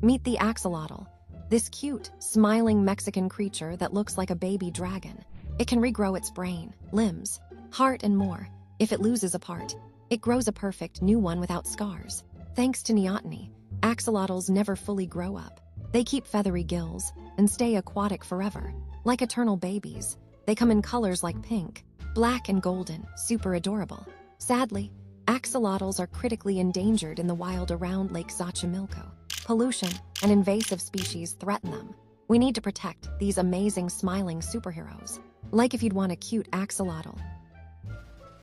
Meet the axolotl, this cute, smiling Mexican creature that looks like a baby dragon. It can regrow its brain, limbs, heart, and more. If it loses a part, it grows a perfect new one without scars. Thanks to neoteny, axolotls never fully grow up. They keep feathery gills and stay aquatic forever. Like eternal babies, they come in colors like pink, black, and golden, super adorable. Sadly, axolotls are critically endangered in the wild around Lake Xochimilco. Pollution and invasive species threaten them. We need to protect these amazing smiling superheroes. Like if you'd want a cute axolotl,